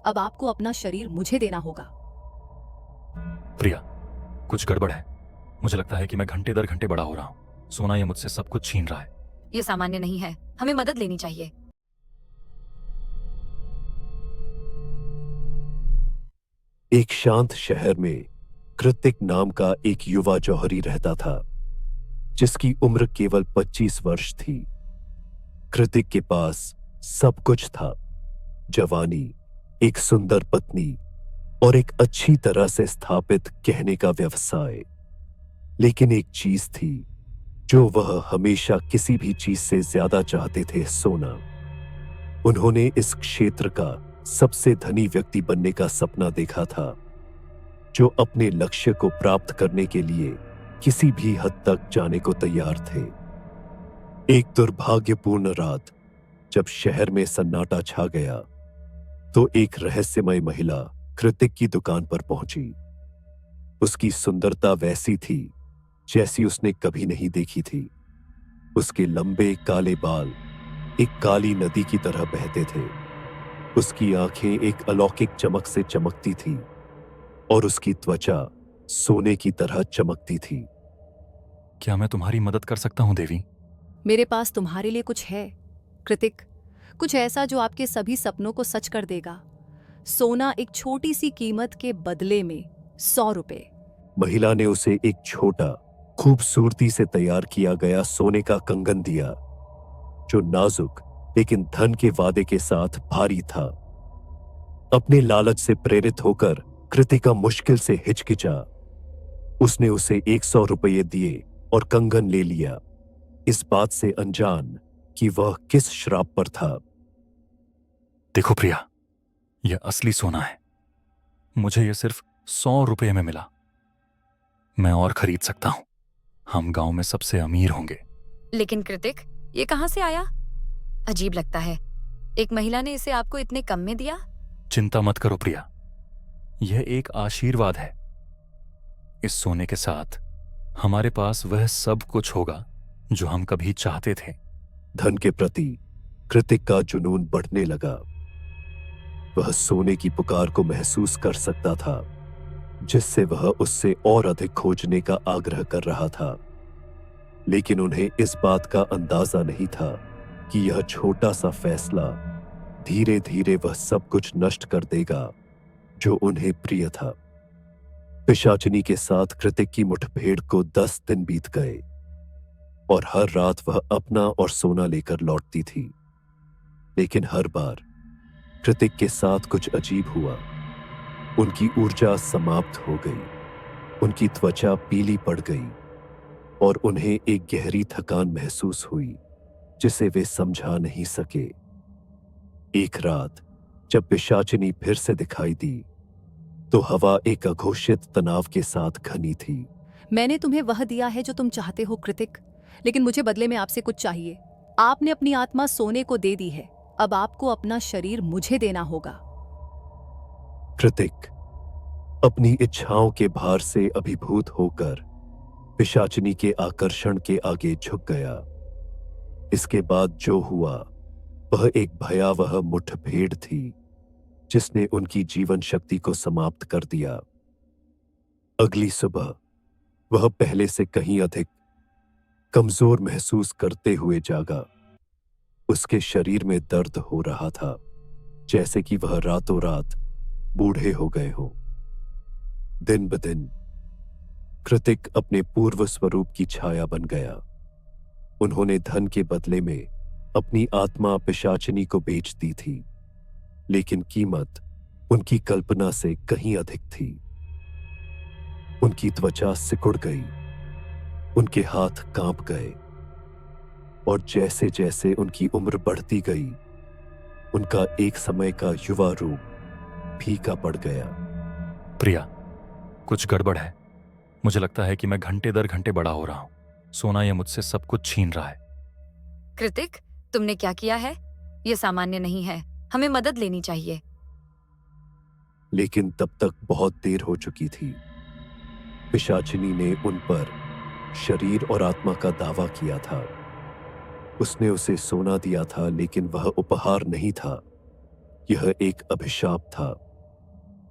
अब आपको अपना शरीर मुझे देना होगा। प्रिया, कुछ गड़बड़ है। मुझे लगता है कि मैं घंटे दर घंटे बड़ा हो रहा हूँ। सोना ये मुझसे सब कुछ छीन रहा है। ये सामान्य नहीं है, हमें मदद लेनी चाहिए। एक शांत शहर में कृतिक नाम का एक युवा जौहरी रहता था, जिसकी उम्र केवल 25 वर्ष थी। कृतिक के पास सब कुछ था, जवानी, एक सुंदर पत्नी और एक अच्छी तरह से स्थापित गहने का व्यवसाय। लेकिन एक चीज थी जो वह हमेशा किसी भी चीज से ज्यादा चाहते थे, सोना। उन्होंने इस क्षेत्र का सबसे धनी व्यक्ति बनने का सपना देखा था, जो अपने लक्ष्य को प्राप्त करने के लिए किसी भी हद तक जाने को तैयार थे। एक दुर्भाग्यपूर्ण रात जब शहर में सन्नाटा छा गया, तो एक रहस्यमय महिला कृतिक की दुकान पर पहुंची। उसकी सुंदरता वैसी थी जैसी उसने कभी नहीं देखी थी। उसके लंबे काले बाल एक काली नदी की तरह बहते थे। उसकी आंखें एक अलौकिक चमक से चमकती थी और उसकी त्वचा सोने की तरह चमकती थी। क्या मैं तुम्हारी मदद कर सकता हूँ देवी? मेरे पास तुम्हारे लिए कुछ है कृतिक, कुछ ऐसा जो आपके सभी सपनों को सच कर देगा। सोना एक छोटी सी कीमत के बदले में 100 रुपए। महिला ने उसे एक छोटा, खूबसूरती से तैयार किया गया सोने का कंगन दिया, जो नाजुक लेकिन धन के वादे के साथ भारी था। अपने लालच से प्रेरित होकर कृतिका मुश्किल से हिचकिचा। उसने उसे 100 रुपये दिए और कंगन ले लिया, इस बात से अनजान कि वह किस श्राप पर था। देखो प्रिया, यह असली सोना है। मुझे यह सिर्फ 100 रुपये में मिला। मैं और खरीद सकता हूं। हम गांव में सबसे अमीर होंगे। लेकिन कृतिक, ये कहां से आया? अजीब लगता है, एक महिला ने इसे आपको इतने कम में दिया। चिंता मत करो प्रिया, यह एक आशीर्वाद है। इस सोने के साथ हमारे पास वह सब कुछ होगा जो हम कभी चाहते थे। धन के प्रति कृतिक का जुनून बढ़ने लगा। वह सोने की पुकार को महसूस कर सकता था, जिससे वह उससे और अधिक खोजने का आग्रह कर रहा था। लेकिन उन्हें इस बात का अंदाजा नहीं था कि यह छोटा सा फैसला धीरे धीरे वह सब कुछ नष्ट कर देगा जो उन्हें प्रिय था। पिशाचिनी के साथ कृतिक की मुठभेड़ को 10 दिन बीत गए और हर रात वह अपना और सोना लेकर लौटती थी। लेकिन हर बार कृतिक के साथ कुछ अजीब हुआ। उनकी ऊर्जा समाप्त हो गई, उनकी त्वचा पीली पड़ गई और उन्हें एक गहरी थकान महसूस हुई जिसे वे समझा नहीं सके। एक रात जब पिशाचिनी फिर से दिखाई दी, तो हवा एक अघोषित तनाव के साथ घनी थी। मैंने तुम्हें वह दिया है जो तुम चाहते हो कृतिक, लेकिन मुझे बदले में आपसे कुछ चाहिए। आपने अपनी आत्मा सोने को दे दी है, अब आपको अपना शरीर मुझे देना होगा। कृतिक अपनी इच्छाओं के भार से अभिभूत होकर पिशाचिनी के आकर्षण के आगे झुक गया। इसके बाद जो हुआ वह एक भयावह मुठभेड़ थी, जिसने उनकी जीवन शक्ति को समाप्त कर दिया। अगली सुबह वह पहले से कहीं अधिक कमजोर महसूस करते हुए जागा। उसके शरीर में दर्द हो रहा था, जैसे कि वह रातों रात बूढ़े हो गए हों। दिन ब दिन कृतिक अपने पूर्व स्वरूप की छाया बन गया। उन्होंने धन के बदले में अपनी आत्मा पिशाचिनी को बेच दी थी, लेकिन कीमत उनकी कल्पना से कहीं अधिक थी। उनकी त्वचा सिकुड़ गई, उनके हाथ कांप गए और जैसे जैसे उनकी उम्र बढ़ती गई, उनका एक समय का युवा रूप फीका पड़ गया। प्रिया, कुछ गड़बड़ है। मुझे लगता है कि मैं घंटे दर घंटे बड़ा हो रहा हूं। सोना यह मुझसे सब कुछ छीन रहा है। कृतिक, तुमने क्या किया है? यह सामान्य नहीं है, हमें मदद लेनी चाहिए। लेकिन तब तक बहुत देर हो चुकी थी। पिशाचिनी ने उन पर शरीर और आत्मा का दावा किया था। उसने उसे सोना दिया था, लेकिन वह उपहार नहीं था, यह एक अभिशाप था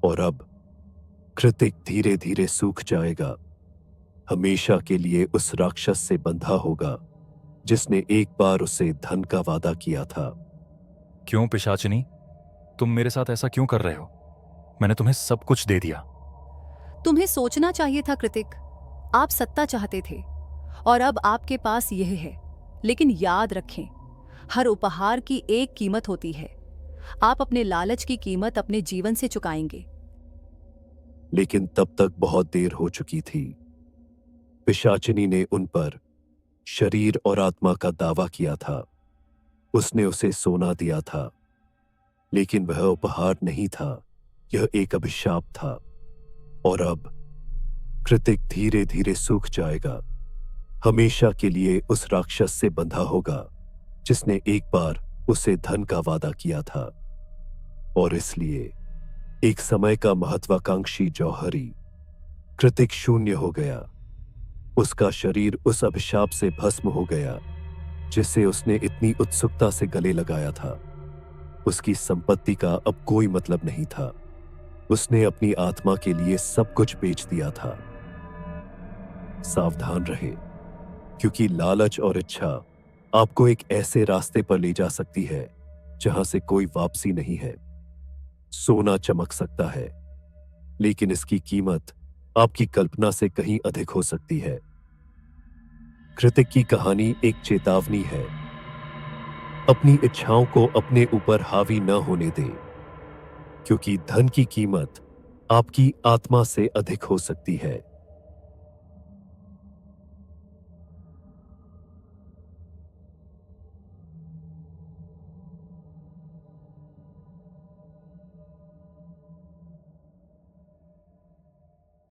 और अब कृतिक धीरे धीरे सूख जाएगा, हमेशा के लिए उस राक्षस से बंधा होगा जिसने एक बार उसे धन का वादा किया था। क्यों पिशाचिनी, तुम मेरे साथ ऐसा क्यों कर रहे हो? मैंने तुम्हें सब कुछ दे दिया। तुम्हें सोचना चाहिए था कृतिक। आप सत्ता चाहते थे और अब आपके पास यह है। लेकिन याद रखें, हर उपहार की एक कीमत होती है। आप अपने लालच की कीमत अपने जीवन से चुकाएंगे। लेकिन तब तक बहुत देर हो चुकी थी। पिशाचिनी ने उन पर शरीर और आत्मा का दावा किया था। उसने उसे सोना दिया था, लेकिन वह उपहार नहीं था, यह एक अभिशाप था। और अब कृतिक धीरे धीरे सूख जाएगा, हमेशा के लिए उस राक्षस से बंधा होगा जिसने एक बार उसे धन का वादा किया था। और इसलिए एक समय का महत्वाकांक्षी जौहरी कृतिक शून्य हो गया। उसका शरीर उस अभिशाप से भस्म हो गया जिसे उसने इतनी उत्सुकता से गले लगाया था। उसकी संपत्ति का अब कोई मतलब नहीं था। उसने अपनी आत्मा के लिए सब कुछ बेच दिया था। सावधान रहे, क्योंकि लालच और इच्छा आपको एक ऐसे रास्ते पर ले जा सकती है जहां से कोई वापसी नहीं है। सोना चमक सकता है, लेकिन इसकी कीमत आपकी कल्पना से कहीं अधिक हो सकती है। कृतिक की कहानी एक चेतावनी है। अपनी इच्छाओं को अपने ऊपर हावी न होने दें, क्योंकि धन की कीमत आपकी आत्मा से अधिक हो सकती है।